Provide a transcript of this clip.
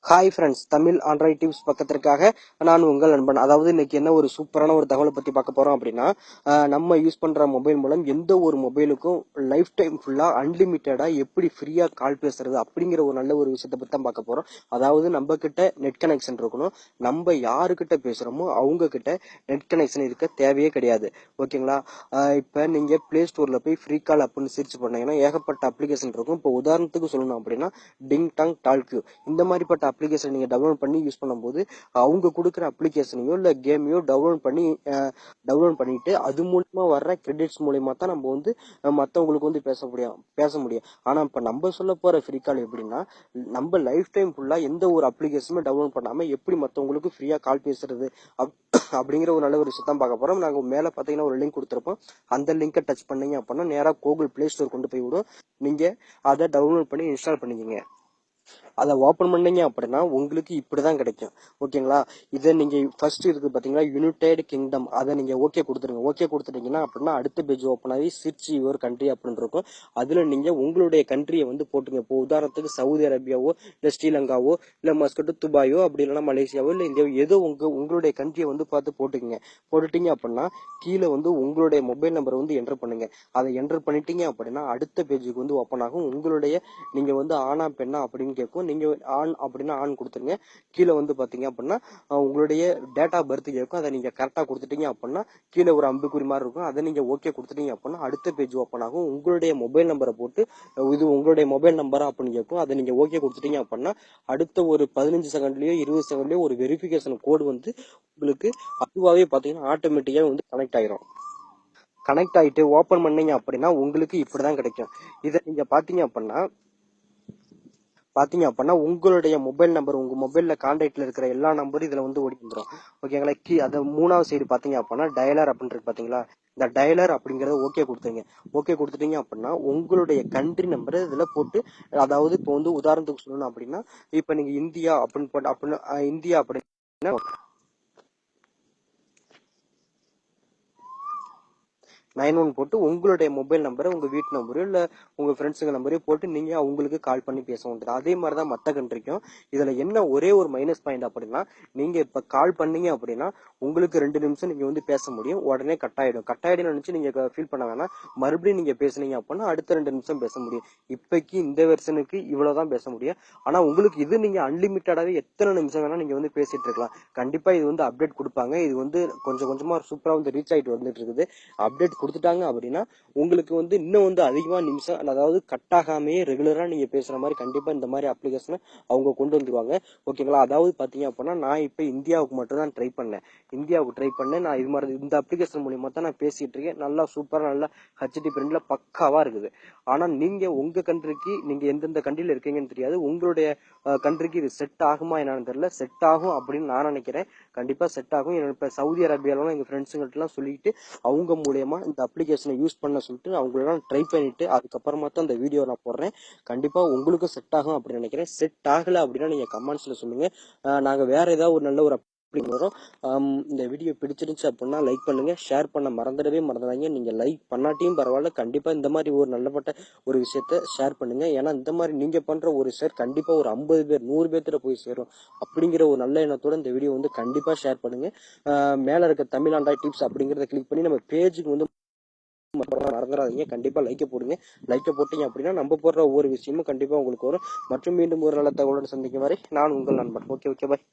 Hi friends, Tamil android tips பக்கத்திற்காக நான் உங்கள் நண்பன். அதாவது இன்னைக்கு என்ன ஒரு சூப்பரான ஒரு தகவலை பற்றி பார்க்க போறோம் அப்படின்னா, நம்ம யூஸ் பண்ற மொபைல் மூலம் எந்த ஒரு மொபைலுக்கும் லைஃப் டைம் ஃபுல்லா அன்லிமிட்டடா எப்படி ஃப்ரீயா கால் பேசுறது அப்படிங்கிற ஒரு நல்ல ஒரு விஷயத்தை பற்றி தான் பார்க்க போறோம். அதாவது நம்ம கிட்ட நெட் கனெக்ஷன் இருக்கணும். நம்ம யாருக்கிட்ட பேசுறோமோ அவங்க கிட்ட நெட் கனெக்ஷன் இருக்க தேவையே கிடையாது. ஓகேங்களா? இப்போ நீங்க பிளே ஸ்டோர்ல போய் ஃப்ரீ கால் அப்படின்னு சர்ச் பண்ணீங்கன்னா ஏகப்பட்ட அப்ளிகேஷன் இருக்கும். இப்போ உதாரணத்துக்கு சொல்லணும் அப்படின்னா டிங் டாங் டால்கியூ இந்த மாதிரிப்பட்ட அப்ளிகேஷன் நீங்க டவுன்லோட் பண்ணி யூஸ் பண்ணும்போது அவங்க கொடுக்குற அப்ளிகேஷனையோ இல்ல கேமையோ டவுன்லோட் பண்ணிட்டு அது மூலமா வர்ற கிரெடிட்ஸ் மூலயமா தான் நம்ம வந்து மற்றவங்களுக்கு வந்து பேச முடியும். ஆனா இப்ப நம்ம சொல்ல போற ஃப்ரீ கால் எப்படின்னா, நம்ம லைஃப் டைம் ஃபுல்லா எந்த ஒரு அப்ளிகேஷனுமே டவுன்லோட் பண்ணாம எப்படி மற்றவங்களுக்கு ஃப்ரீயா கால் பேசுறது அப்படிங்கிற ஒரு நல்ல ஒரு விஷயம் பார்க்க போறோம். நாங்க மேல பாத்தீங்கன்னா ஒரு லிங்க் கொடுத்துருப்போம். அந்த லிங்கை டச் பண்ணீங்க அப்படின்னா நேரா கூகுள் பிளே ஸ்டோர் கொண்டு போய் விடும். நீங்க அதை டவுன்லோட் பண்ணி இன்ஸ்டால் பண்ணிக்கங்க. அதை ஓப்பன் பண்ணீங்க அப்படின்னா உங்களுக்கு இப்படிதான் கிடைக்கும். ஓகேங்களா? இதை நீங்க ஃபர்ஸ்ட் இருக்கு பாத்தீங்களா, யுனைடெட் கிங்டம், அதை நீங்க ஓகே கொடுத்துருங்க. ஓகே கொடுத்துட்டீங்கன்னா அப்படின்னா அடுத்த பேஜ் ஓப்பன் ஆகி சர்ச் யுவர் கண்ட்ரி அப்படின்னு இருக்கும். அதுல நீங்க உங்களுடைய கண்ட்ரியை வந்து போட்டுங்க. இப்போ உதாரணத்துக்கு சவுதி அரேபியாவோ இல்ல ஸ்ரீலங்காவோ இல்ல மஸ்கட்டு துபாயோ அப்படி இல்லைன்னா மலேசியாவோ இல்ல இந்தியாவோ ஏதோ உங்களுடைய கண்ட்ரியை வந்து பார்த்து போட்டுட்டீங்க அப்படின்னா கீழே வந்து உங்களுடைய மொபைல் நம்பரை வந்து என்டர் பண்ணுங்க. அதை என்டர் பண்ணிட்டீங்க அப்படின்னா அடுத்த பேஜுக்கு வந்து ஓப்பன் ஆகும். உங்களுடைய நீங்க வந்து ஆனா பெண்ணா அப்படின்னு கேட்கும். நீங்க ஆன் அப்படின்னா ஆன் கொடுத்துருங்க. கீழே வந்து பாத்தீங்க அப்படின்னா உங்களுடைய டேட் ஆஃப் பர்த் கேட்கும். அதை நீங்க கரெக்டா கொடுத்துட்டீங்க அப்படின்னா கீழே ஒரு அம்புக்குறி மாதிரி இருக்கும். அதை நீங்க ஓகே கொடுத்துட்டீங்க அப்படின்னா அடுத்த பேஜ் ஓப்பன் ஆகும். உங்களுடைய மொபைல் நம்பரை போட்டு இது உங்களுடைய மொபைல் நம்பரா அப்படின்னு கேட்கும். அதை நீங்க ஓகே கொடுத்துட்டீங்க அப்படின்னா அடுத்த ஒரு 15 செகண்ட்லயோ 20 செகண்ட்லயோ ஒரு வெரிஃபிகேஷன் கோடு வந்து உங்களுக்கு அதுவாகவே பாத்தீங்கன்னா ஆட்டோமேட்டிக்கா வந்து கனெக்ட் ஆயிரும். கனெக்ட் ஆயிட்டு ஓபன் பண்ணீங்க அப்படின்னா உங்களுக்கு இப்படிதான் கிடைக்கும். இதை நீங்க பாத்தீங்க அப்படின்னா உங்களுடைய மொபைல் நம்பர், உங்க மொபைல்ல கான்டாக்ட்ல இருக்கிற எல்லா நம்பரும் இதுல வந்து ஓடி வந்துடும். ஓகேங்களா? அது மூணாவது சைடு பாத்தீங்க அப்படின்னா டயலர் அப்படின்றது பாத்தீங்களா, இந்த டயலர் அப்படிங்கறத ஓகே கொடுத்துருங்க. ஓகே கொடுத்துட்டீங்க அப்படின்னா உங்களுடைய கண்ட்ரி நம்பரை இதுல போட்டு, அதாவது இப்போ வந்து உதாரணத்துக்கு சொல்லணும் அப்படின்னா இப்ப நீங்க இந்தியா அப்படின்னு போட்டு இந்தியா அப்படின்னு 91 போட்டு உங்களுடைய மொபைல் நம்பரை உங்க வீட்டு நம்பரையோ இல்ல உங்க ஃப்ரெண்ட்ஸுங்க நம்பரையோ போட்டு நீங்க அவங்களுக்கு கால் பண்ணி பேச முடியும். அதே மாதிரிதான் மத்த கண்ட்ரிக்கும். இதுல என்ன ஒரே ஒரு மைனஸ் பாயிண்ட் அப்படின்னா, நீங்க இப்ப கால் பண்ணீங்க அப்படின்னா உங்களுக்கு 2 நிமிஷம் நீங்க வந்து பேச முடியும். உடனே கட் ஆயிடும் நினைச்சு நீங்க ஃபீல் பண்ண வேணாம். மறுபடியும் நீங்க பேசுனீங்க அப்படின்னா அடுத்த 2 நிமிஷம் பேச முடியும். இப்பைக்கு இந்த வெர்ஷனுக்கு இவ்வளவுதான் பேச முடியும். ஆனா உங்களுக்கு இது நீங்க அன்லிமிட்டடாவே எத்தனை நிமிஷம் வேணா நீங்க வந்து பேசிட்டு இருக்கலாம். கண்டிப்பா இது வந்து அப்டேட் கொடுப்பாங்க. இது வந்து கொஞ்சம் கொஞ்சமா சூப்பரா வந்து ரீச் ஆயிட்டு வந்துட்டு இருக்குது. அப்டேட் கொடுத்துட்டாங்க அப்படின்னா உங்களுக்கு வந்து இன்னும் வந்து அதிகமா நிமிஷம், அதாவது கட் ஆகாமையே ரெகுலரா நீங்க பேசுற மாதிரி கண்டிப்பா இந்த மாதிரி அப்ளிகேஷனை அவங்க கொண்டு வந்துருவாங்க. ஓகேங்களா? அதாவது பாத்தீங்க அப்படின்னா நான் இப்ப இந்தியாவுக்கு மட்டும் தான் ட்ரை பண்ணேன். நான் இது மாதிரி இந்த அப்ளிகேஷன் மூலியமா தான் நான் பேசிட்டு இருக்கேன். நல்லா சூப்பரா நல்லா ஹெச்டி பிரிண்ட்ல பக்காவா இருக்குது. ஆனா நீங்க உங்க கண்ட்ரிக்கு நீங்க எந்தெந்த கண்ட்ரில இருக்கீங்கன்னு தெரியாது. உங்களுடைய கண்ட்ரிக்கு இது செட் ஆகுமா என்னன்னு தெரியல. செட் ஆகும் அப்படின்னு நான் நினைக்கிறேன். கண்டிப்பா செட் ஆகும். இப்ப சவுதி அரேபியால எங்க ஃப்ரெண்ட்ஸுங்கள்ட்ட எல்லாம் சொல்லிட்டு அவங்க மூலியமா இந்த அப்ளிகேஷனை யூஸ் பண்ண சொல்லிட்டு அவங்களெல்லாம் ட்ரை பண்ணிட்டு அதுக்கப்புறமா தான் இந்த வீடியோ நான் போடுறேன். கண்டிப்பா உங்களுக்கும் செட் ஆகும் அப்படின்னு நினைக்கிறேன். செட் ஆகல அப்படின்னா நீங்க கமெண்ட்ஸ்ல சொல்லுங்க. நாங்க வேற ஏதாவது ஒரு நல்ல ஒரு வரும். இந்த வீடியோ பிடிச்சிருந்துச்சு அப்படின்னா லைக் பண்ணுங்க, ஷேர் பண்ண மறந்துடாதீங்க. நீங்க லைக் பண்ணாட்டியும் பரவாயில்ல, கண்டிப்பா இந்த மாதிரி ஒரு நல்லப்பட்ட ஒரு விஷயத்த ஷேர் பண்ணுங்க. ஏன்னா இந்த மாதிரி நீங்க பண்ற ஒரு ஷேர் கண்டிப்பா ஒரு 50 பேர் 100 பேர்த்துல போய் சேரும். அப்படிங்கிற ஒரு நல்ல எண்ணத்தோட இந்த வீடியோ வந்து கண்டிப்பா ஷேர் பண்ணுங்க. மேல இருக்க தமிழ் ஆண்ட்ராய்ட் டிப்ஸ் அப்படிங்கறத கிளிக் பண்ணி நம்ம பேஜுக்கு வந்து மறந்துடாதீங்க. கண்டிப்பா லைக்க போடுங்க. லைக்க போட்டீங்க அப்படின்னா நம்ம போடுற ஒவ்வொரு விஷயமும் கண்டிப்பா உங்களுக்கு வரும். மற்றும் மீண்டும் ஒரு நல்ல தகவலுடன் சந்திக்கும் வரை நான் உங்கள் நண்பன். ஓகே, பாய்.